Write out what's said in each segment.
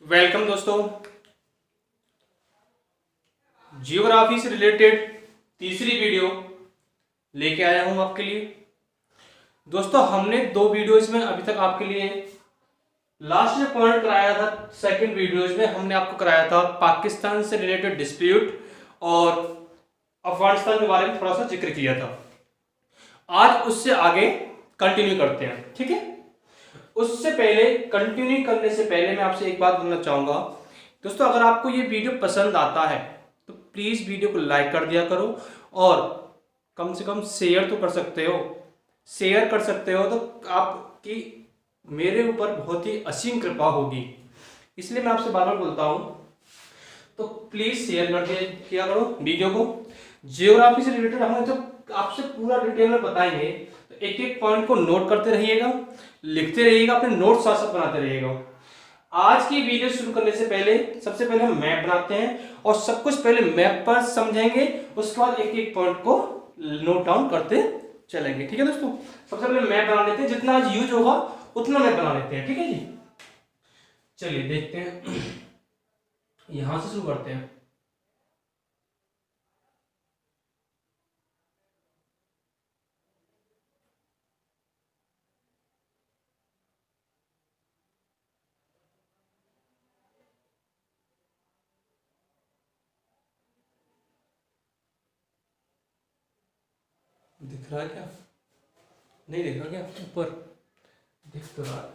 Welcome दोस्तों। Geography से related तीसरी वीडियो लेके आया हूं आपके लिए। दोस्तों हमने दो वीडियोज में अभी तक आपके लिए लास्ट में पॉइंट कराया था। सेकंड वीडियोज में हमने आपको कराया था पाकिस्तान से रिलेटेड डिस्प्यूट और अफगानिस्तान के बारे में थोड़ा सा जिक्र किया था। आज उससे आगे कंटिन्यू करते हैं, ठीक है। उससे पहले कंटिन्यू करने से पहले मैं आपसे एक बात बोलना चाहूंगा दोस्तों, अगर आपको ये वीडियो पसंद आता है तो प्लीज वीडियो को लाइक कर दिया करो और कम से कम शेयर तो कर सकते हो। शेयर कर सकते हो तो आपकी मेरे ऊपर बहुत ही असीम कृपा होगी, इसलिए मैं आपसे बार बार बोलता हूं, तो प्लीज शेयर कर किया करो वीडियो को। जियोग्राफी से रिलेटेड हम जब आपसे पूरा डिटेल में बताएंगे तो एक एक पॉइंट को नोट करते रहिएगा, लिखते रहिएगा, अपने नोट साथ साथ बनाते रहिएगा। आज की वीडियो शुरू करने से पहले सबसे पहले हम मैप बनाते हैं और सब कुछ पहले मैप पर समझेंगे, उसके बाद एक एक पॉइंट को नोट डाउन करते चलेंगे, ठीक है दोस्तों। सबसे पहले मैप बना लेते हैं, जितना आज यूज होगा उतना मैप बना लेते हैं, ठीक है जी। चलिए देखते हैं, यहां से शुरू करते हैं। दिख रहा है क्या? नहीं दिख रहा क्या? ऊपर दिख तो रहा है,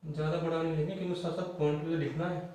ज्यादा बड़ा नहीं लेंगे क्योंकि साथ साथ पॉइंट भी लिखना है।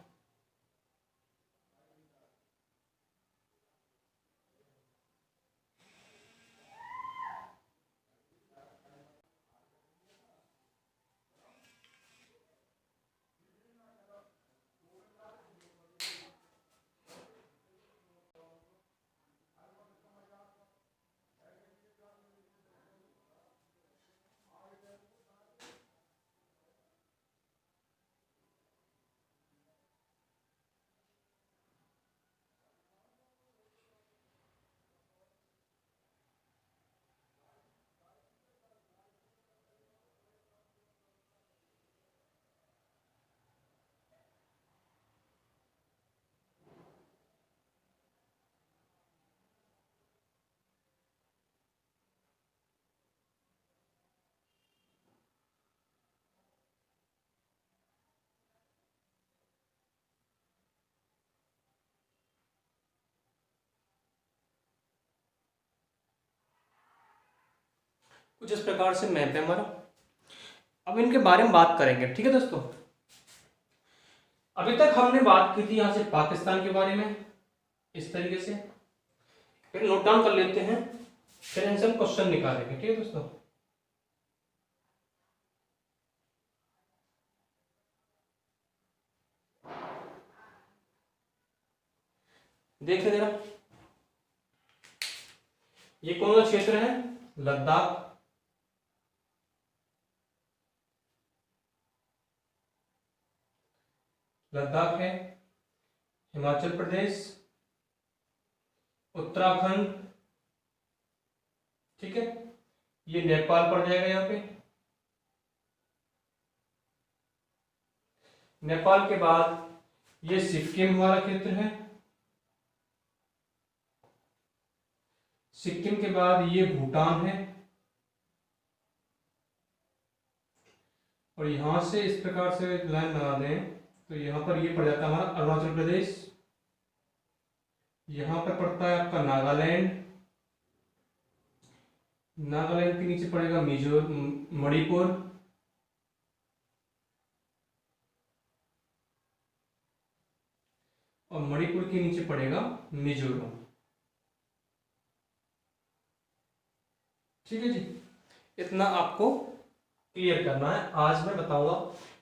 कुछ इस प्रकार से मैप है हमारा। अब इनके बारे में बात करेंगे, ठीक है दोस्तों। अभी तक हमने बात की थी यहां से पाकिस्तान के बारे में इस तरीके से, फिर नोट डाउन कर लेते हैं, फिर इनसे हम क्वेश्चन निकालेंगे, ठीक है दोस्तों। देखिए जरा, ये कौन सा क्षेत्र है? लद्दाख। लद्दाख है, हिमाचल प्रदेश, उत्तराखंड, ठीक है। ये नेपाल पड़ जाएगा यहाँ पे। नेपाल के बाद ये सिक्किम हमारा क्षेत्र है। सिक्किम के बाद ये भूटान है और यहां से इस प्रकार से लाइन बना दें तो यहां पर ये पड़ जाता है हमारा अरुणाचल प्रदेश। यहां पर पड़ता है आपका नागालैंड। नागालैंड के नीचे पड़ेगा मणिपुर। और मणिपुर के नीचे पड़ेगा मिजोरम, ठीक है जी। इतना आपको क्लियर करना है, आज मैं बताऊंगा।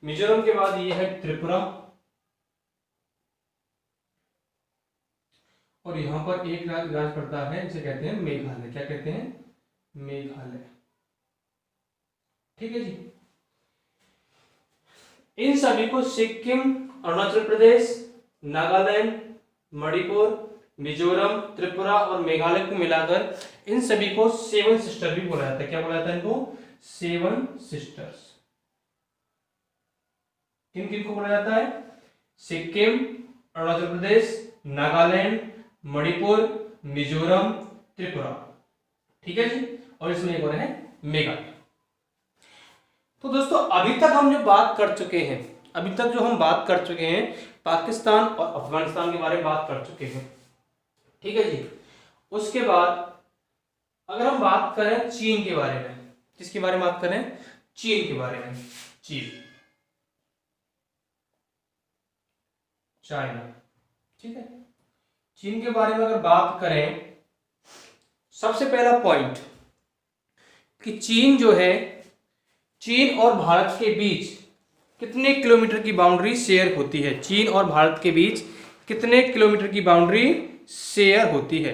मिजोरम के बाद ये है त्रिपुरा और यहां पर एक राज्य पड़ता है जिसे कहते हैं मेघालय। क्या कहते हैं? मेघालय, ठीक है जी। इन सभी को सिक्किम, अरुणाचल प्रदेश, नागालैंड, मणिपुर, मिजोरम, त्रिपुरा और मेघालय को मिलाकर इन सभी को सेवन सिस्टर भी बोला जाता है। क्या बोला जाता है इनको? Seven sisters. किन किन को बोला जाता है? सिक्किम, अरुणाचल प्रदेश, नागालैंड, मणिपुर, मिजोरम, त्रिपुरा। ठीक है जी। और इसमें एक और है मेघालय। तो दोस्तों अभी तक हम जो बात कर चुके हैं, अभी तक जो हम बात कर चुके हैं पाकिस्तान और अफगानिस्तान के बारे में बात कर चुके हैं। ठीक है जी। उसके बाद अगर हम बात करें चीन के बारे में, किसके बारे में बात करें? चीन के बारे में। चीन, चाइना। ठीक है। चीन के बारे में अगर बात करें, सबसे पहला पॉइंट कि चीन जो है, चीन और भारत के बीच कितने किलोमीटर की बाउंड्री शेयर होती है? चीन और भारत के बीच कितने किलोमीटर की बाउंड्री शेयर होती है?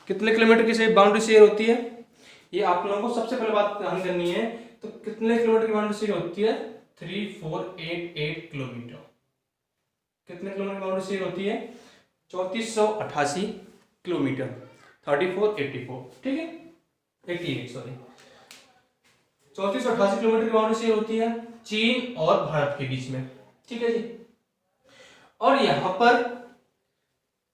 कितने किलोमीटर की बाउंड्री शेयर होती है? ये आप लोगों को सबसे पहले बात ध्यान करनी है। तो कितने किलोमीटर की बाउंड्री शेयर होती है? 3488 किलोमीटर। कितने किलोमीटर की बाउंड्री शेयर होती है? 3488 किलोमीटर। 3484, ठीक है, 88 सॉरी, 3488 किलोमीटर की बाउंड्री शेयर होती है चीन और भारत के बीच में। ठीक है जी। और यहां पर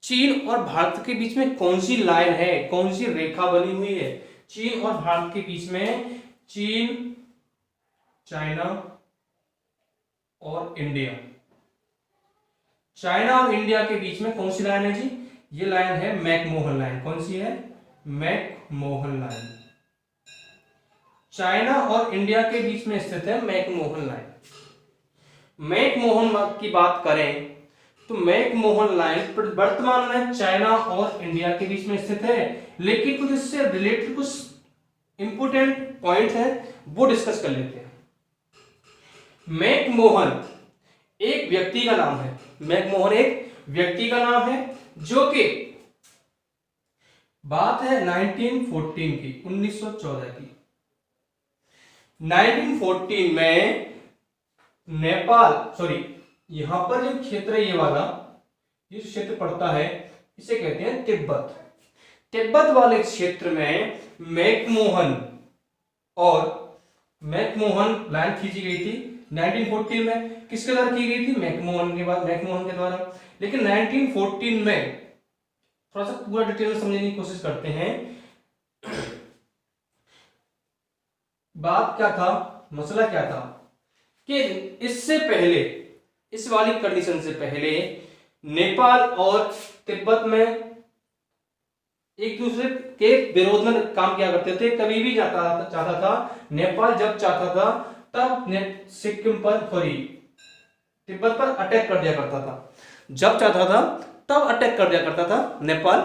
चीन और भारत के बीच में कौन सी लाइन है, कौन सी रेखा बनी हुई है चीन और भारत के बीच में? चीन, चाइना और इंडिया। चाइना और इंडिया के बीच में कौन सी लाइन है जी? ये लाइन है मैकमोहन लाइन। कौन सी है? McMahon line. चाइना और इंडिया के बीच में स्थित है मैकमोहन लाइन। मैकमोहन की बात करें तो मैकमोहन लाइन वर्तमान में चाइना और इंडिया के बीच में स्थित है, लेकिन कुछ इससे रिलेटेड कुछ इंपोर्टेंट पॉइंट है वो डिस्कस कर लेते हैं। मैकमोहन एक व्यक्ति का नाम है। मैकमोहन एक व्यक्ति का नाम है जो कि बात है 1914 की, 1914 की। 1914 में नेपाल, सॉरी यहां पर जो क्षेत्र है ये वाला, ये क्षेत्र पड़ता है इसे कहते हैं तिब्बत। तिब्बत वाले क्षेत्र में मैकमोहन लाइन खींची गई थी 1914 में। किसके द्वारा की गई थी? मैकमोहन के द्वारा। लेकिन 1914 में थोड़ा सा पूरा डिटेल में समझने की कोशिश करते हैं। बात क्या था, मसला क्या था कि इससे पहले, इस वाली कंडीशन से पहले नेपाल और तिब्बत में एक दूसरे के विरोध में काम किया करते थे। कभी भी चाहता था नेपाल, जब चाहता था तब सिक्किम पर, सॉरी तिब्बत पर अटैक कर दिया करता था। जब चाहता था तब अटैक कर दिया करता था नेपाल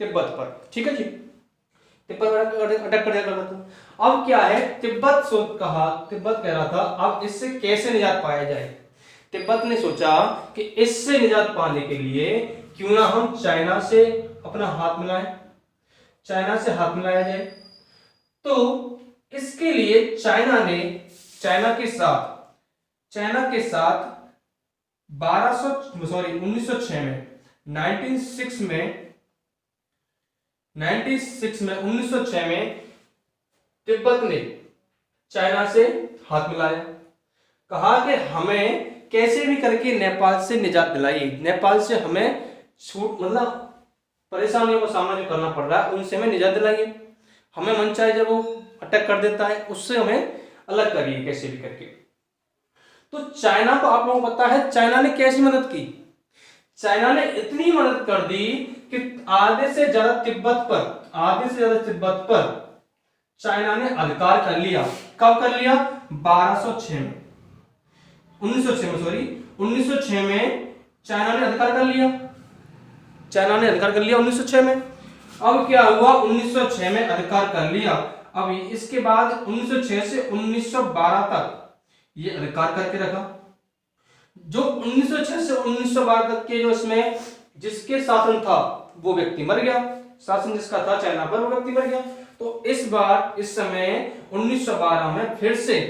तिब्बत पर। ठीक है जी। तिब्बत पर अटैक कर दिया करता था। अब क्या है, तिब्बत कह रहा था अब इससे कैसे निजात पाया जाए। तिब्बत ने सोचा कि इससे निजात पाने के लिए क्यों ना हम चाइना से अपना हाथ मिलाएं, चाइना से हाथ मिलाया जाए। तो इसके लिए चाइना के साथ 1906 में तिब्बत ने चाइना से हाथ मिलाया। कहा कि हमें कैसे भी करके नेपाल से निजात दिलाइए, नेपाल से हमें छूट, मतलब परेशानियों का सामना जो करना पड़ रहा है उनसे हमें निजात दिलाइए। हमें मन चाहे जब वो अटैक कर देता है उससे हमें अलग करिए कैसे भी करके। तो चाइना को आप लोगों को पता है चाइना ने कैसी मदद की। चाइना ने इतनी मदद कर दी कि आधे से ज्यादा तिब्बत पर चाइना ने अधिकार कर लिया। कब कर लिया? 1906 में चाइना ने अधिकार कर लिया। 1906 में। अब क्या हुआ? 1906 में अधिकार कर लिया। अब इसके बाद 1906 से 1912 तक ये अधिकार करके रखा। जो 1906 से 1912 तक के जो इसमें जिसके शासन था वो व्यक्ति मर गया। शासन जिसका था चाइना पर वो व्यक्ति मर गया। तो इस समय 1912 में फिर से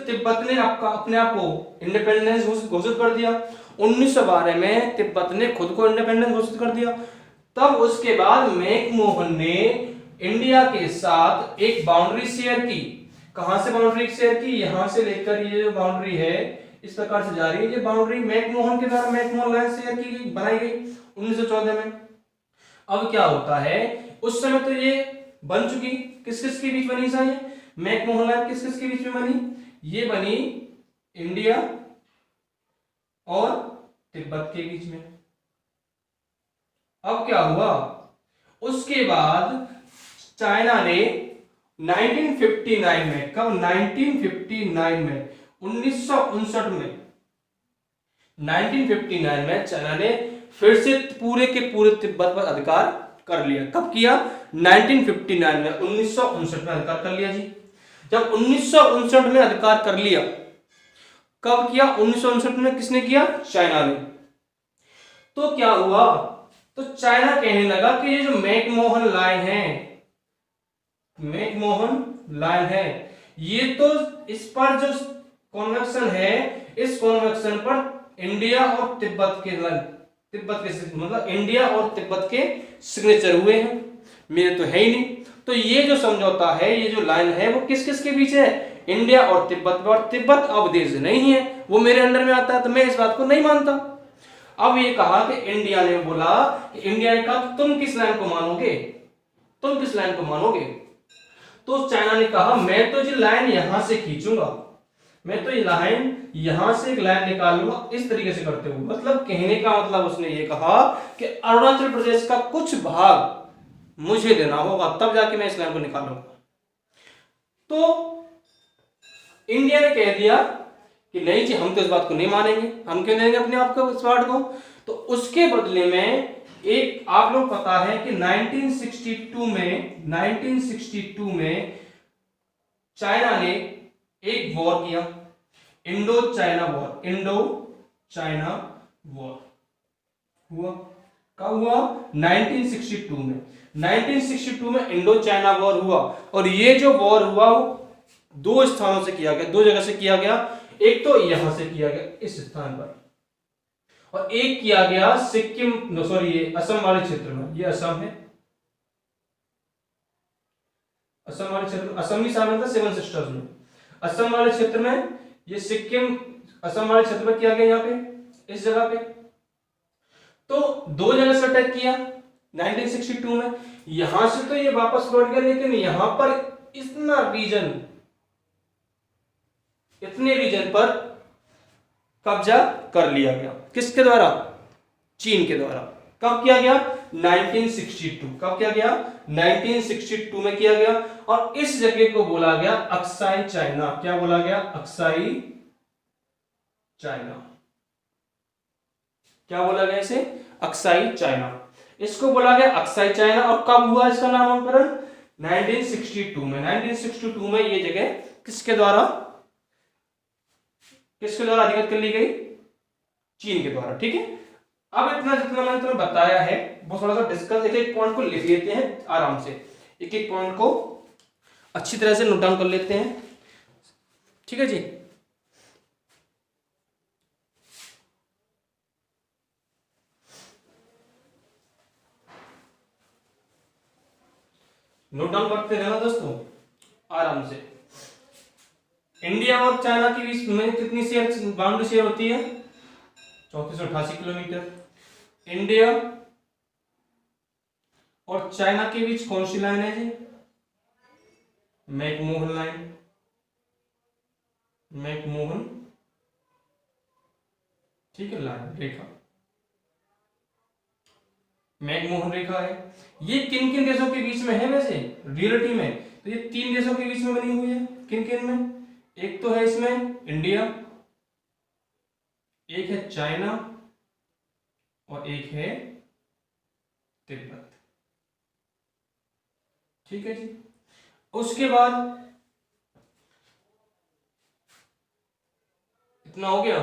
तिब्बत ने अपने आप को इंडिपेंडेंस घोषित कर दिया। 1912 में तिब्बत ने खुद को इंडिपेंडेंस घोषित कर दिया। तब उसके बाद मैकमोहन ने इंडिया के साथ एक बाउंड्री शेयर की। कहां से बाउंड्री शेयर की, यहां से लेकर ये जो बाउंड्री है इस प्रकार से जा रही है। ये बाउंड्री मैकमोहन के द्वारा मैकमोहन लाइन शेयर की गई, बनाई गई 1914 में। अब क्या होता है, उस समय तो ये बन चुकी, किस किस के बीच बनी ये मैकमोहन लाइन, किस किस के बीच में बनी, ये बनी इंडिया और तिब्बत के बीच में। अब क्या हुआ, उसके बाद चाइना ने 1959 में, कब 1959 में 1959 में 1959 में चाइना ने फिर से पूरे के पूरे तिब्बत पर अधिकार कर लिया। कब किया, 1959 में, 1959 में अधिकार कर लिया जी। जब 1959 में अधिकार कर लिया, कब किया, 1959 में किसने किया, चाइना ने। तो क्या हुआ, तो चाइना कहने लगा कि ये जो मैकमोहन लाइन है, मैकमोहन लाइन है, ये तो इस पर जो कॉन्वेक्शन है, इस कॉन्वेक्शन पर इंडिया और तिब्बत के मतलब इंडिया और तिब्बत के सिग्नेचर हुए हैं, मेरे तो है ही नहीं। तो ये जो समझौता है, ये जो लाइन है, वो किस किस के बीच है, इंडिया और तिब्बत, और तिब्बत अब देश नहीं है, वो मेरे अंडर में आता है, तो मैं इस बात को नहीं मानता। अब ये कहा कि इंडिया ने बोला, इंडिया ने कहा तुम किस लाइन को मानोगे, तुम किस लाइन को मानोगे। तो चाइना ने कहा मैं तो ये लाइन यहां से खींचूंगा, मैं तो ये लाइन यहां से एक लाइन निकालूंगा, इस तरीके से करते हुए। मतलब कहने का मतलब उसने ये कहा कि अरुणाचल प्रदेश का कुछ भाग मुझे देना होगा, तब जाके मैं इस लाइन को निकालूंगा। तो इंडिया ने कह दिया कि नहीं जी, हम तो इस बात को नहीं मानेंगे, हम क्यों देंगे अपने आप को, इस बात को। तो उसके बदले में एक, आप लोग पता है कि 1962 में चाइना ने एक वॉर किया, Indo China war, Indo China war हुआ। कब हुआ, 1962 में, 1962 में इंडो चाइना वॉर हुआ। और ये जो वॉर हुआ वो दो स्थानों से किया गया, दो जगह से किया गया। एक तो यहां से किया गया इस स्थान पर, और एक किया गया सिक्किम, सॉरी ये असम वाले क्षेत्र में, ये असम है, असम वाले क्षेत्र, असम ही शामिल था सेवन सिस्टर्स में। असम वाले क्षेत्र में, ये सिक्किम असम वाले क्षेत्र में किया गया, यहाँ पे इस जगह पे। तो दो जगह से अटैक किया 1962 में। यहां से तो ये वापस लौट गया, लेकिन यहां पर इतना रीजन, इतने रीजन पर कब्जा कर लिया गया, किसके द्वारा, चीन के द्वारा। कब किया गया, 1962। कब किया गया, 1962 में किया गया। और इस जगह को बोला गया अक्साई चाइना। क्या बोला गया, अक्साई चाइना। क्या बोला गया इसे, अक्साई चाइना, इसको बोला गया अक्साई चाइना। और कब हुआ इसका नामकरण, 1962 में। 1962 में ये जगह किसके द्वारा, किसके द्वारा अधिकृत कर ली गई, चीन के द्वारा। ठीक है, अब इतना जितना मैंने तुम्हें बताया है वो थोड़ा सा डिस्कस, एक एक पॉइंट को लिख लेते हैं आराम से, एक एक पॉइंट को अच्छी तरह से नोट डाउन कर लेते हैं। ठीक है जी, नोट डाउन करते रहना दोस्तों आराम से। इंडिया और चाइना के बीच में कितनी शेयर बाउंड्री शेयर होती है, 3488 किलोमीटर। इंडिया और चाइना के बीच कौन सी लाइन है जी, मैकमोहन लाइन, मैकमोहन, ठीक है, लाइन, रेखा, मैकमोहन रेखा है। ये किन किन देशों के बीच में है वैसे रियलिटी में, तो ये तीन देशों के बीच में बनी हुई है। किन किन में, एक तो है इसमें इंडिया, एक है चाइना, और एक है तिब्बत। ठीक है जी, उसके बाद इतना हो गया,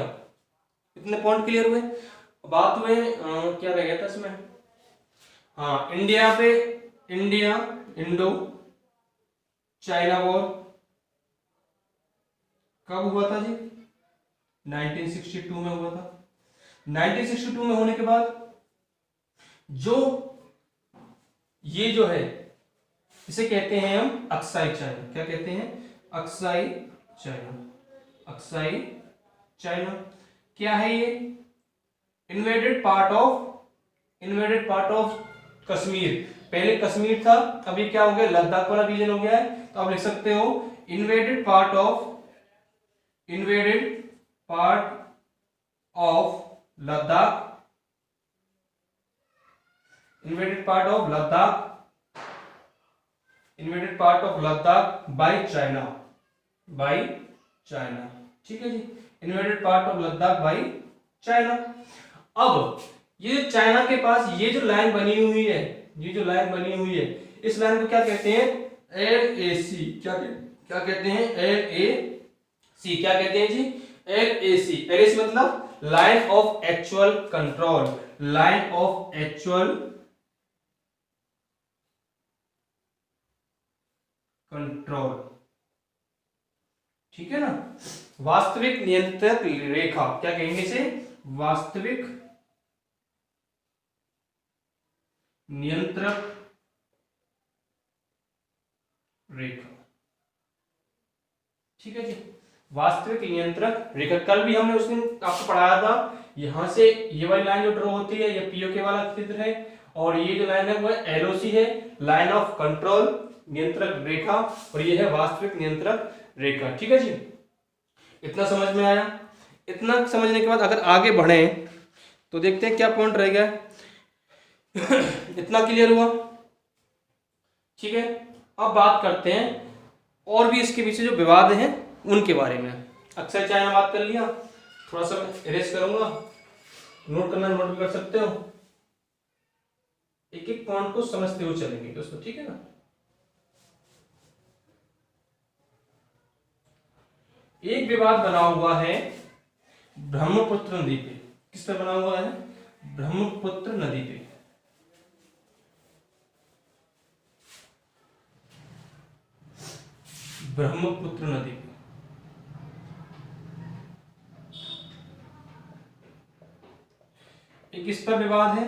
इतने पॉइंट क्लियर हुए। बात हुए क्या रह गया था इसमें, हाँ, इंडिया पे, इंडिया इंडो चाइना वॉर कब हुआ था जी, 1962 में हुआ था। 1962 में होने के बाद जो ये जो है इसे कहते हैं हम अक्साई चाइना। क्या कहते हैं, अक्साई चाइना, अक्साई चाइना क्या है ये? Invaded part of Kashmir. पहले कश्मीर था, अभी क्या हो गया, लद्दाख वाला रीजन हो गया है। तो आप लिख सकते हो invaded part of Ladakh, invaded part of Ladakh by China, ठीक है जी, invaded part of Ladakh by China. अब ये चाइना के पास ये जो लाइन बनी हुई है, इस लाइन को क्या कहते हैं? LAC। क्या कहते हैं? LAC। क्या कहते हैं जी? LAC मतलब line of actual control, line of actual control, ठीक है ना। वास्तविक नियंत्रक रेखा, क्या कहेंगे इसे? वास्तविक नियंत्रक रेखा, ठीक है जी, वास्तविक नियंत्रक रेखा। कल भी हमने उस दिन आपको पढ़ाया था, यहां से ये वाली लाइन जो ड्रॉ होती है, ये पीओके वाला चित्र है, और ये जो लाइन है वो LOC है, लाइन ऑफ कंट्रोल, नियंत्रक रेखा, और ये है वास्तविक नियंत्रक रेखा, ठीक है जी। इतना समझ में आया? इतना समझने के बाद अगर आगे बढ़े तो देखते हैं क्या पॉइंट रह गया। इतना क्लियर हुआ? ठीक है, अब बात करते हैं और भी इसके पीछे जो विवाद हैं उनके बारे में। अक्सर चाइना बात कर लिया, थोड़ा सा इरेज करूंगा, नोट करना नोट भी कर सकते हो, एक एक पॉइंट को समझते हुए चलेंगे दोस्तों, ठीक है ना। एक विवाद बना हुआ है ब्रह्मपुत्र नदी पे। किस पे बना हुआ है? ब्रह्मपुत्र नदी पे। ब्रह्मपुत्र नदी पे एक इस पर विवाद है।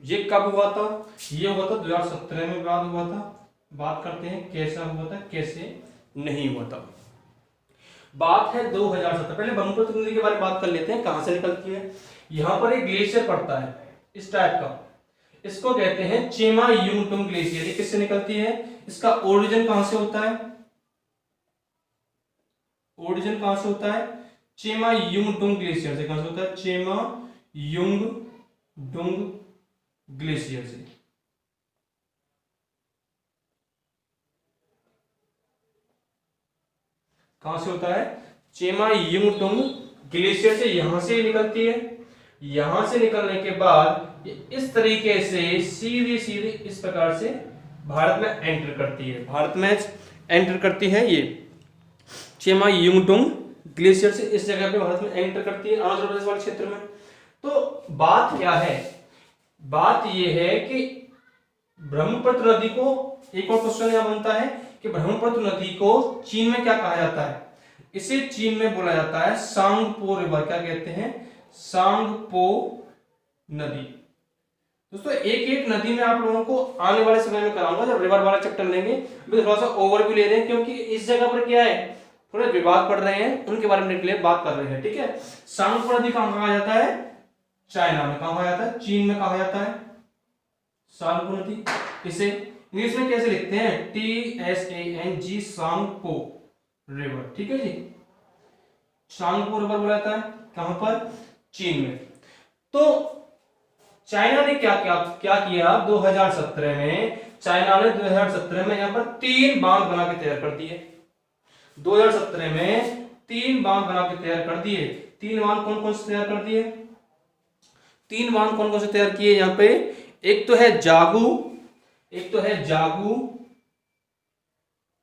ये कब हुआ था? ये हुआ था 2017 में विवाद हुआ था। बात करते हैं कैसा हुआ था, कैसे नहीं हुआ था। बात है 2017। पहले ब्रह्मपुत्र नदी के बारे में बात कर लेते हैं, कहां से निकलती है। यहां पर एक ग्लेशियर पड़ता है इस टाइप का, इसको कहते हैं चेमा युंगटुंग ग्लेशियर। ये किससे निकलती है? इसका ओरिजिन कहां से होता है? ओरिजिन कहां से होता है? चेमा युंगटुंग ग्लेशियर से। कहां से होता है? चेमा युंगटुंग ग्लेशियर से। कहां से होता है? चेमा युंगटुंग ग्लेशियर से। यहां से निकलती है। यहां से निकलने के बाद ये इस तरीके से सीधी सीधी इस प्रकार से भारत में एंटर करती है। भारत में एंटर करती है ये चेमा युंगटुंग ग्लेशियर से। इस जगह पे भारत में एंटर करती है, आंध्र प्रदेश वाले क्षेत्र में। तो बात क्या है? बात ये है कि ब्रह्मपुत्र नदी को, एक और क्वेश्चन यहां बनता है कि ब्रह्मपुत्र नदी को चीन में क्या कहा जाता है? इसे चीन में बोला जाता है सांगपो रिवर। क्या कहते हैं? सांगपो नदी। दोस्तों एक एक नदी में आप लोगों को आने वाले समय में कराऊंगा, जब रिवर वाला चैप्टर लेंगे। अभी थोड़ा सा ओवरव्यू ले रहे हैं, क्योंकि इस जगह पर क्या है, थोड़े विवाद पड़ रहे हैं, उनके बारे में क्लियर बात कर रहे हैं, ठीक है। सांगपो नदी कहां कहा जाता है? चाइना में। कहां कहा जाता है? चीन में कहा जाता है सांगपो नदी। इसे इंग्लिश में कैसे लिखते हैं? TSANG सांगपो रिवर, ठीक है जी। सांगपो रिवर बोला जाता है कहां पर? चीन में। तो चाइना ने क्या किया 2017 में? चाइना ने 2017 में यहां पर 3 बांध बना के तैयार कर दिए। 2017 में 3 बांध बना के तैयार कर दिए। 3 बांध कौन कौन से तैयार कर दिए? 3 बांध कौन कौन से तैयार किए यहां पे? एक तो है जागू,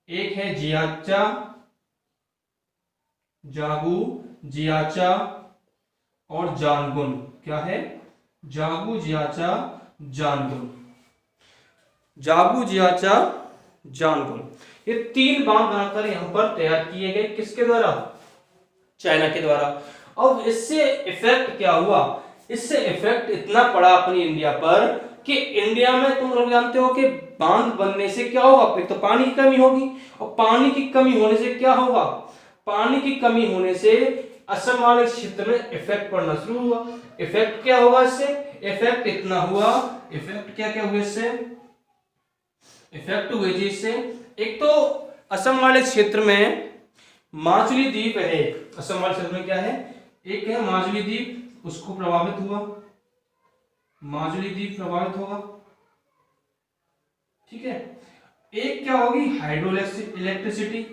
एक है जियाचा, जागू, जियाचा और जानगुन। क्या है? जागू, जियाचा, जानगुन। जागू, जियाचा, जानगुन, ये 3 बांध बनाकर यहां पर तैयार किए गए। किसके द्वारा? चाइना के द्वारा। अब इससे इफेक्ट क्या हुआ? इससे इफेक्ट इतना पड़ा अपनी इंडिया पर, कि इंडिया में तुम लोग जानते हो कि बांध बनने से क्या होगा, एक तो पानी की कमी होगी, और पानी की कमी होने से क्या होगा, पानी की कमी होने से असम वाले क्षेत्र में इफेक्ट पड़ना शुरू हुआ। इफेक्ट क्या होगा इससे, इफेक्ट इतना हुआ, इफेक्ट क्या क्या हुआ इससे, इफेक्ट हुए जी इससे, एक तो असम वाले क्षेत्र में माजुली द्वीप है, असम वाले क्षेत्र में क्या है, एक है माजुली द्वीप, उसको प्रभावित हुआ, माजुली द्वीप प्रभावित होगा, ठीक है। एक क्या होगी, हाइड्रो इलेक्ट्रिसिटी,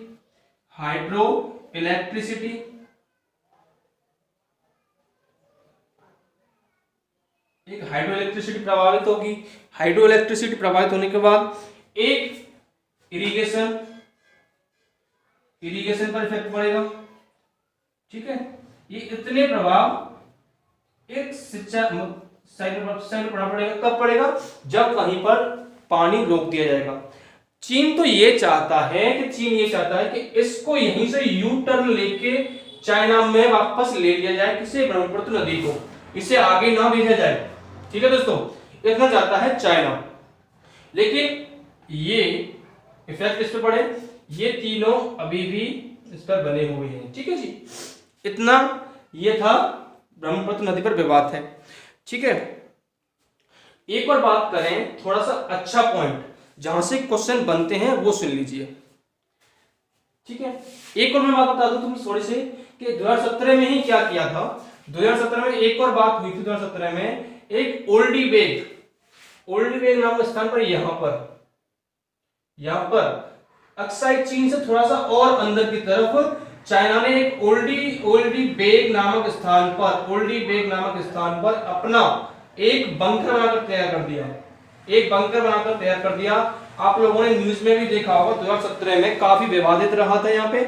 हाइड्रो इलेक्ट्रिसिटी, एक हाइड्रो इलेक्ट्रिसिटी प्रभावित होगी। हाइड्रो इलेक्ट्रिसिटी प्रभावित होने के बाद एक इरिगेशन, इरिगेशन पर इफेक्ट पड़ेगा, ठीक है। ये इतने प्रभाव एक सिंचाई पर पड़ना पड़ेगा, कब पड़ेगा, जब कहीं पर पानी रोक दिया जाएगा। चीन तो ये चाहता है कि चीन ये चाहता है कि इसको यहीं से यू टर्न लेके चाइना में वापस ले लिया जाए, किसे, ब्रह्मपुत्र नदी को, इसे आगे ना भेजा जाए, ठीक है दोस्तों, इतना चाहता है चाइना। लेकिन ये इफेक्ट इस पे पड़े, ये तीनों अभी भी इस पर बने हुए हैं, ठीक है जी। इतना ये था ब्रह्मपुत्र नदी पर विवाद है, ठीक है। एक और बात करें, थोड़ा सा अच्छा पॉइंट जहां से क्वेश्चन बनते हैं वो सुन लीजिए, ठीक है। एक और मैं बात बता दूं तुम्हें थोड़ी सी कि 2017 में ही क्या किया था। 2017 में एक और बात हुई थी, 2017 में एक ओल्डी बेग नाम के स्थान पर, यहां पर अक्साई चीन से थोड़ा सा और अंदर की तरफ चाइना ने एक ओल्डी बेग नामक स्थान पर अपना एक बंकर बनाकर तैयार कर दिया। आप लोगों ने न्यूज में भी देखा होगा, 2017 में काफी विवादित रहा था, यहाँ पे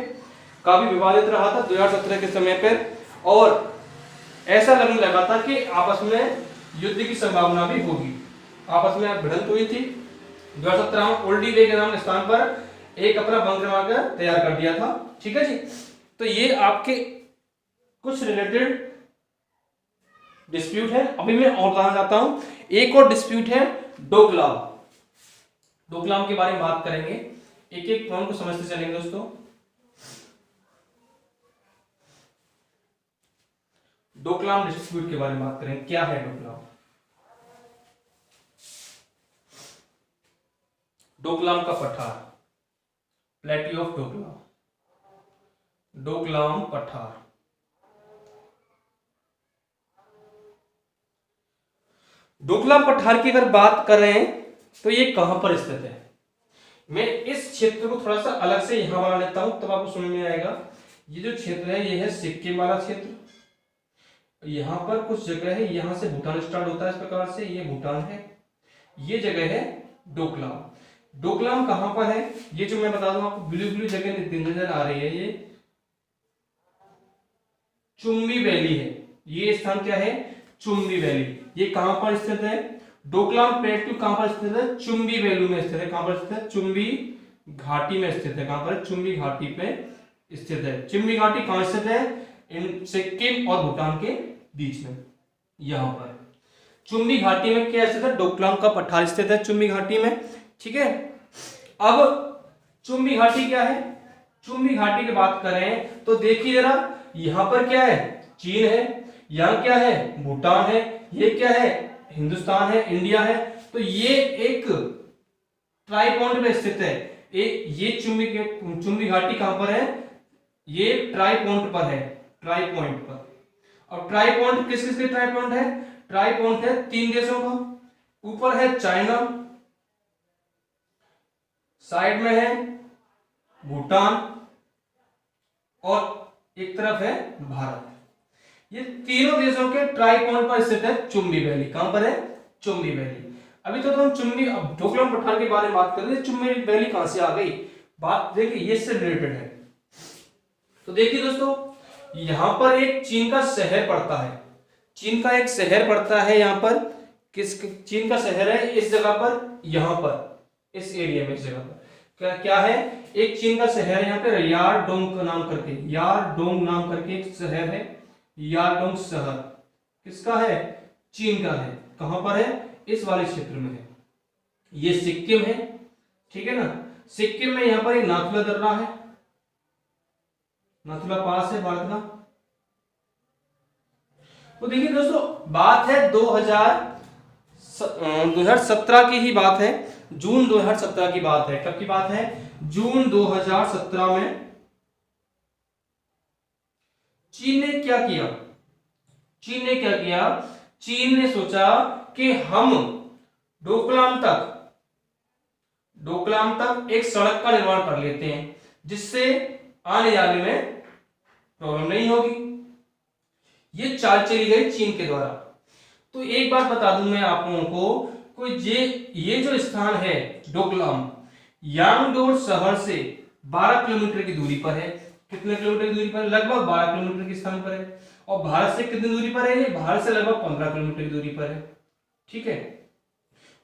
काफी विवादित रहा था 2017 के समय पर, और ऐसा लगने लगा था कि आपस में युद्ध की संभावना भी होगी, आपस में भिड़ंत हुई थी। 2017 में ओल्डी बेग नाम के स्थान पर एक अपना बंकर बनाकर तैयार कर दिया था, ठीक है जी। तो ये आपके कुछ रिलेटेड डिस्प्यूट है। अभी मैं और कहां जाता हूं, एक और डिस्प्यूट है डोकलाम के बारे में बात करेंगे, एक एक पॉइंट को समझते चलेंगे दोस्तों। डोकलाम डिस्प्यूट के बारे में बात करेंगे, क्या है डोकलाम का पठार, प्लेटी ऑफ डोकलाम पठार। डोकलाम पठार की अगर बात करें तो ये कहां पर स्थित है। मैं इस क्षेत्र को थोड़ा सा अलग से यहां बना लेता हूं, तब आपको समझ में आएगा। ये जो क्षेत्र है ये है सिक्किम वाला क्षेत्र, यहां पर कुछ जगह है, यहां से भूटान स्टार्ट होता है, इस प्रकार से ये भूटान है, ये जगह है डोकलाम। डोकलाम कहां पर है, ये जो मैं बता दूं आपको, ब्लू जगह नजर आ रही है, ये चुम्बी वैली है। ये स्थान क्या है, चुम्बी वैली। ये कहां पर स्थित है, डोकलाम प्लेट्यू कहां पर स्थित है, चुम्बी वैली में स्थित है। कहां पर स्थित है, चुम्बी घाटी में स्थित है। कहां पर, चुम्बी घाटी पे स्थित है। चुम्बी घाटी कहां स्थित है, इन सिक्किम और भूटान के बीच में, यहां पर चुम्बी घाटी में क्या स्थित है, डोकलाम का पठार स्थित है चुम्बी घाटी में, ठीक है। अब चुम्बी घाटी क्या है, चुम्बी घाटी की बात करें तो देखिए जरा, यहां पर क्या है, चीन है, यहां क्या है, भूटान है, ये क्या है, हिंदुस्तान है, इंडिया है। तो ये एक ट्राइपॉइंट में स्थित है। ये चुम्बी घाटी कहां पर है, ये ट्राइपॉइंट पर है, ट्राइपॉइंट पर। और ट्राइपॉइंट किस किस के ट्राइपॉइंट है, ट्राइपॉइंट है 3 देशों का। ऊपर है चाइना, साइड में है भूटान, और एक तरफ है भारत। ये तीनों देशों के ट्राइपॉइंट पर स्थित है चुम्बी वैली। कहां पर है, चुम्बी वैली। अभी तो हम डोकलाम पठार के बारे में बात कर रहे हैं, चुम्बी वैली कहां से आ गई, बात देखिए ये इससे रिलेटेड है। तो देखिए दोस्तों, यहां पर एक चीन का शहर पड़ता है, चीन का एक शहर पड़ता है यहां पर। किस चीन का शहर है इस जगह पर, यहां पर इस एरिया में, इस जगह पर क्या है, एक चीन का शहर है यहाँ पे, यारडोंग का नाम करके, यारडोंग नाम करके एक शहर है। यारडोंग शहर किसका है, चीन का है। कहां पर है, इस वाले क्षेत्र में है। ये सिक्किम है, ठीक है ना। सिक्किम में यहां पर एक नाथुला दर्रा है, नाथुला पास है भारत का। तो देखिए दोस्तों, बात है 2017 की ही बात है, जून 2017 की बात है। कब की बात है? जून 2017 में चीन ने क्या किया? चीन ने क्या किया? चीन ने सोचा कि हम डोकलाम तक एक सड़क का निर्माण कर लेते हैं, जिससे आने जाने में प्रॉब्लम नहीं होगी। ये चाल चली गई चीन के द्वारा। तो एक बात बता दूं मैं आप लोगों को, कोई ये जो स्थान है डोकलाम, यांगडोर शहर से 12 किलोमीटर की दूरी पर है। कितने किलोमीटर की दूरी पर? लगभग 12 किलोमीटर के स्थान पर है। और भारत से कितनी दूरी पर है? ये भारत से लगभग 15 किलोमीटर की दूरी पर है, ठीक है।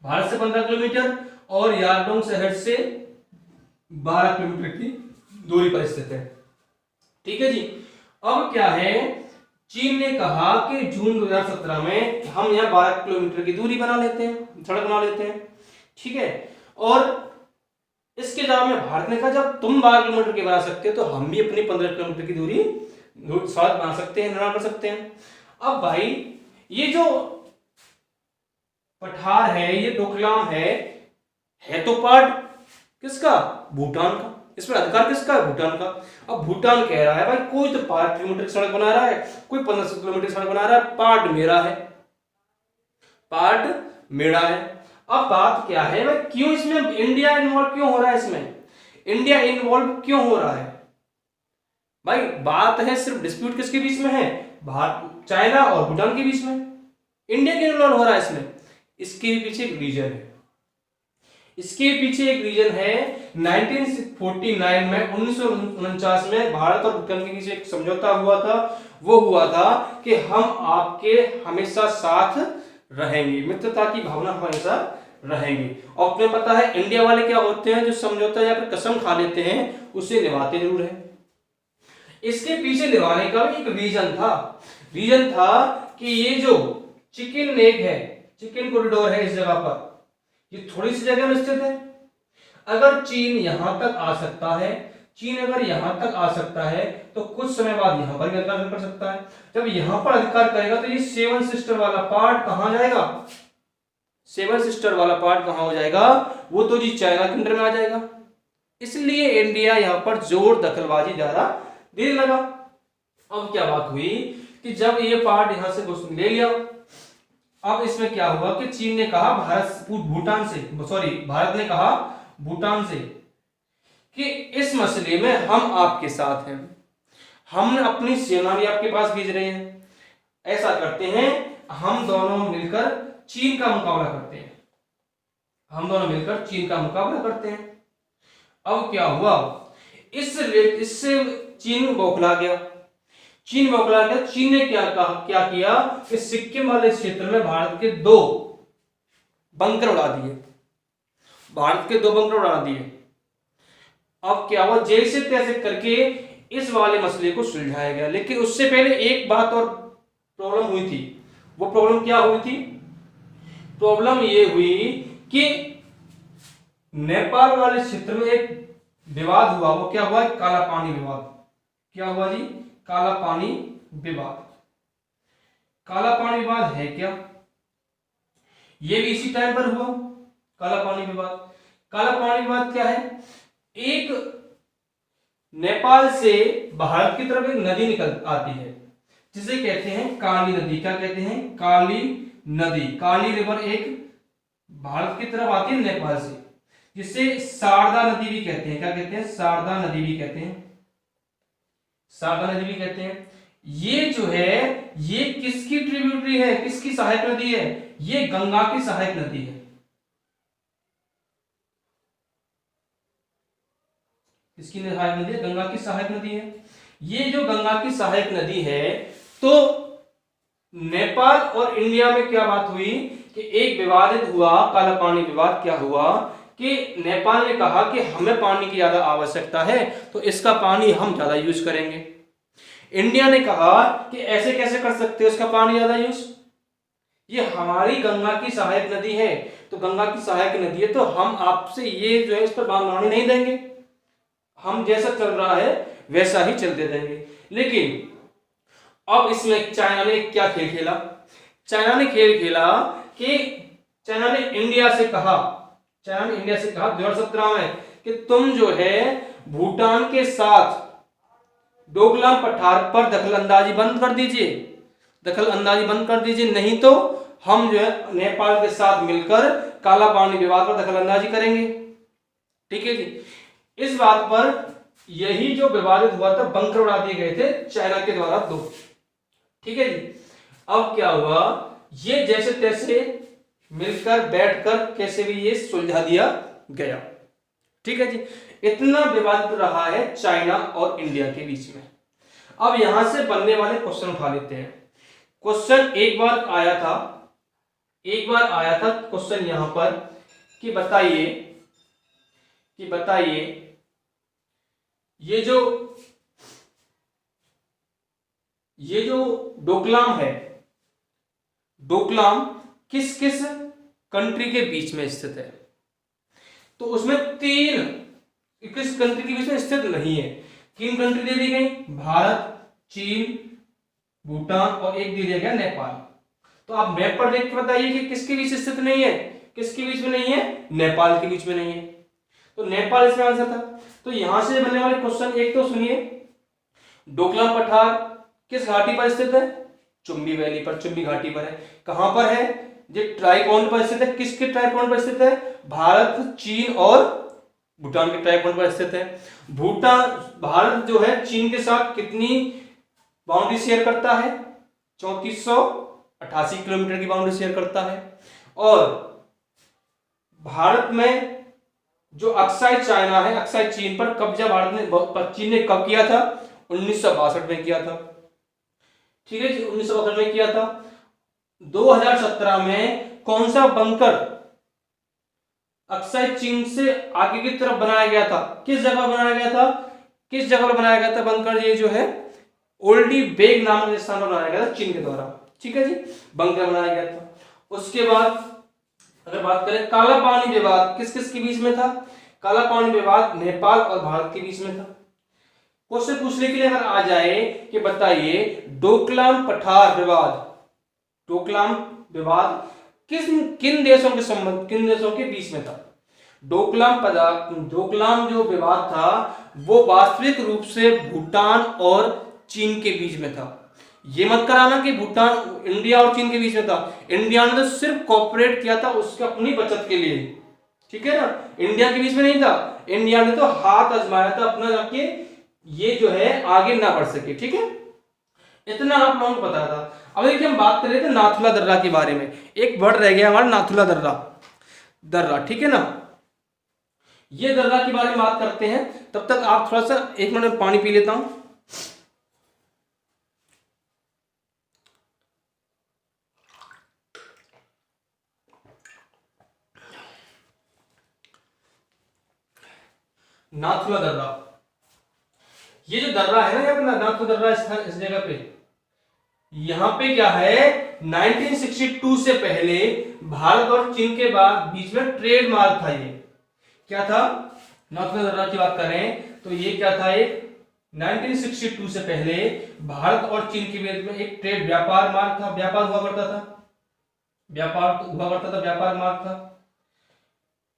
भारत से 15 किलोमीटर और यारडोंग शहर से 12 किलोमीटर की दूरी पर स्थित है, ठीक है जी। अब क्या है, चीन ने कहा कि जून 2017 में हम यहाँ 12 किलोमीटर की दूरी बना लेते हैं, सड़क बना लेते हैं, ठीक है। और इसके जवाब में भारत ने कहा जब तुम 12 किलोमीटर की बना सकते हो तो हम भी अपनी 15 किलोमीटर की दूरी सड़क बना सकते हैं, निर्माण कर सकते हैं। अब भाई ये जो पठार है, ये डोकलाम है तो पार्ट किसका? भूटान का। इसमें अधिकार किसका है? भूटान का। अब भूटान कह रहा है भाई कोई तो 12 किलोमीटर की सड़क बना रहा है, कोई 15 किलोमीटर की सड़क बना रहा है, पार्ट मेरा है, पार्ट मेरा है। अब बात क्या है भाई, क्यों इसमें इंडिया इन्वॉल्व क्यों हो रहा है? इसमें इंडिया इन्वॉल्व क्यों हो रहा है भाई? बात है सिर्फ डिस्प्यूट किसके बीच में है? भारत, चाइना और भूटान के बीच में। इंडिया क्यों इन्वॉल्व हो रहा है इसमें? इसके पीछे एक रीजन है। इसके पीछे एक रीजन है 1949 में 1949 में भारत और भूटान के बीच एक समझौता हुआ था। वो हुआ था कि हम आपके हमेशा साथ रहेंगे, मित्रता की भावना हमेशा रहेंगे। और अपने पता है इंडिया वाले क्या होते हैं, जो समझौता या फिर कसम खा लेते हैं उसे निभाते जरूर है। इसके पीछे निभाने का भी एक रीजन था कि ये जो चिकन नेक है, चिकन कॉरिडोर है, इस जगह पर ये थोड़ी सी जगह में स्थित है। अगर चीन यहां तक आ सकता है, चीन अगर यहां तक आ सकता है तो कुछ समय बाद यहां पर भी अधिकार कर सकता है। जब यहां पर अधिकार करेगा तो ये 7 सिस्टर वाला पार्ट कहां जाएगा? 7 सिस्टर वाला पार्ट कहां हो जाएगा? वो तो जी चाइना के अंडर में आ जाएगा। इसलिए इंडिया यहां पर जोर दखलबाजी ज्यादा देने लगा। अब क्या बात हुई कि जब ये पार्ट यहां से ले लिया, अब इसमें क्या हुआ कि चीन ने कहा भारत ने कहा भूटान से कि इस मसले में हम आपके साथ हैं, हम अपनी सेना भी आपके पास भेज रहे हैं, ऐसा करते हैं हम दोनों मिलकर चीन का मुकाबला करते हैं। अब क्या हुआ, इससे चीन बौखला गया। चीन ने क्या किया कि सिक्किम वाले क्षेत्र में भारत के 2 बंकर उड़ा दिए। अब क्या हुआ, जैसे तैसे करके इस वाले मसले को सुलझाया गया। लेकिन उससे पहले एक बात और प्रॉब्लम हुई थी। वो प्रॉब्लम क्या हुई थी? प्रॉब्लम ये हुई कि नेपाल वाले क्षेत्र में एक विवाद हुआ। वो क्या हुआ? काला पानी विवाद। क्या हुआ जी? काला पानी विवाद। काला पानी विवाद है क्या? ये भी इसी टाइम पर हुआ काला पानी विवाद। काला पानी विवाद क्या है? एक नेपाल से भारत की तरफ एक नदी निकल आती है जिसे कहते हैं काली नदी। क्या कहते हैं? काली नदी। काली रिवर एक भारत की तरफ आती है नेपाल से, जिसे शारदा नदी भी कहते हैं। क्या कहते हैं? शारदा नदी भी कहते हैं। ये जो है ये किसकी ट्रिब्यूटरी है? किसकी सहायक नदी है? ये गंगा की सहायक नदी है। किसकी सहायक नदी है? गंगा की सहायक नदी है। ये जो गंगा की सहायक नदी है, तो नेपाल और इंडिया में क्या बात हुई कि एक विवादित हुआ काला पानी विवाद। क्या हुआ कि नेपाल ने कहा कि हमें पानी की ज्यादा आवश्यकता है तो इसका पानी हम ज्यादा यूज करेंगे। इंडिया ने कहा कि ऐसे कैसे कर सकते हो इसका पानी ज्यादा यूज, ये हमारी गंगा की सहायक नदी है, तो गंगा की सहायक नदी है तो हम आपसे ये जो है इस पर बांध बनाने नहीं देंगे, हम जैसा चल रहा है वैसा ही चलते देंगे। लेकिन अब इसमें चाइना ने क्या खेल खेला, चाइना ने खेल खेला कि चाइना ने इंडिया से कहा 2017 में कि तुम जो है भूटान के साथ डोकलाम पठार पर दखलंदाजी बंद कर दीजिए, नहीं तो हम जो है नेपाल के साथ मिलकर काला पानी विवाद पर दखलंदाजी करेंगे। ठीक है जी। इस बात पर यही जो विवादित हुआ था, बंकर उड़ा दिए गए थे चाइना के द्वारा 2। ठीक है जी। अब क्या हुआ, ये जैसे तैसे मिलकर बैठकर कैसे भी ये सुलझा दिया गया। ठीक है जी। इतना विवादित रहा है चाइना और इंडिया के बीच में। अब यहां से बनने वाले क्वेश्चन उठा लेते हैं। क्वेश्चन एक बार आया था क्वेश्चन यहां पर कि बताइए ये जो डोकलाम है, डोकलाम किस किस कंट्री के बीच में स्थित है? तो उसमें किस कंट्री के बीच में स्थित नहीं है। 3 कंट्री दे दी गई, भारत, चीन, भूटान और एक दे दिया गया नेपाल। तो आप मैप पर देख के बताइए कि किसके बीच स्थित नहीं है, किसके बीच में नहीं है, नेपाल के बीच में नहीं है। तो नेपाल इसका आंसर था। तो यहां से बनने वाले क्वेश्चन एक तो सुनिए, डोकलाम पठार किस घाटी पर स्थित है? चुंबी वैली पर, चुंबी घाटी पर है। कहां पर है? ये ट्राइपॉइंट पर स्थित है। किसके ट्राइपॉइंट पर स्थित है? भारत, चीन और भूटान के ट्राइपॉइंट पर स्थित है। भारत जो है चीन के साथ कितनी बाउंड्री शेयर करता है? 3488 किलोमीटर की बाउंड्री शेयर करता है। और भारत में जो अक्साई चाइना है, अक्साई चीन पर कब्जा चीन ने कब किया था? 1962 में किया था। ठीक है जी, 1962 में किया था। 2017 में कौन सा बंकर अक्साई चीन से आगे की तरफ बनाया गया था? किस जगह बनाया गया था? बंकर ये जो है ओल्डी बेग नाम के स्थान पर बनाया गया था चीन के द्वारा। ठीक है जी, बंकर बनाया गया था। उसके बाद अगर बात करें काला पानी विवाद किस किस के बीच में था? काला पानी विवाद नेपाल और भारत के बीच में था। क्वेश्चन पूछने के लिए अगर आ जाए कि बताइए डोकलाम पठार विवाद किन देशों के बीच में था? डोकलाम जो विवाद था वो वास्तविक रूप से भूटान और चीन के बीच में था। ये मत कराना कि भूटान, इंडिया और चीन के बीच में था। इंडिया ने तो सिर्फ कोऑपरेट किया था उसके अपनी बचत के लिए। ठीक है ना, इंडिया के बीच में नहीं था। इंडिया ने तो हाथ आजमाया था अपना जाके ये जो है आगे ना बढ़ सके। ठीक है, इतना आप लोगों को पता था। अब देखिए हम बात कर रहे थे नाथुला दर्रा के बारे में। एक वर्ड रह गया हमारा नाथुला दर्रा। ठीक है ना, ये दर्रा के बारे में बात करते हैं। तब तक आप थोड़ा सा 1 मिनट में पानी पी लेता हूं। नाथुला दर्रा, ये जो दर्रा है ना, यहाँ पे नाथुला दर्रा इस जगह पे, यहाँ पे क्या है 1962 से पहले भारत और चीन के बीच में ट्रेड मार्ग था। ये क्या था? नाथुला दर्रा की बात करें तो ये क्या था? एक 1962 से पहले भारत और चीन के बीच में एक ट्रेड व्यापार मार्ग था, व्यापार हुआ करता था, व्यापार मार्ग था।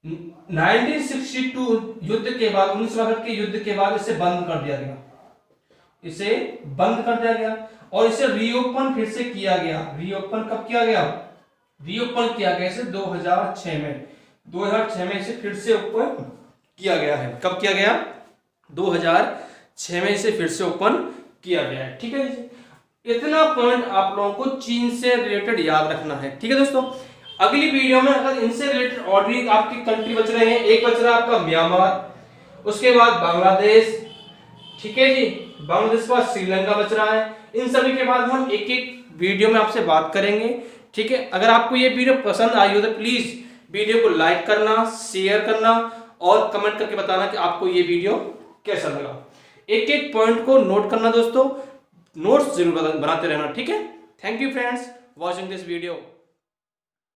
1962 युद्ध के बाद, 1962 के युद्ध के बाद इसे बंद कर दिया गया और इसे रीओपन फिर से किया गया। रीओपन कब किया गया? रीओपन किया गया इसे 2006 में इसे फिर से ओपन किया गया है। कब किया गया? 2006 में इसे फिर से ओपन किया गया है। ठीक है, इतना पॉइंट आप लोगों को चीन से रिलेटेड याद रखना है। ठीक है दोस्तों, अगली वीडियो में अगर इनसे रिलेटेड और भी आपकी कंट्री बच रहे हैं, एक बच रहा है आपका म्यांमार, उसके बाद बांग्लादेश, ठीक है जी, बांग्लादेश के बाद श्रीलंका बच रहा है। इन सभी के बाद हम एक एक वीडियो में आपसे बात करेंगे। ठीक है, अगर आपको ये वीडियो पसंद आई हो तो प्लीज वीडियो को लाइक करना, शेयर करना और कमेंट करके बताना कि आपको ये वीडियो कैसा लगा। एक एक पॉइंट को नोट करना दोस्तों, नोट्स जरूर बनाते रहना। ठीक है, thank you friends watching this video.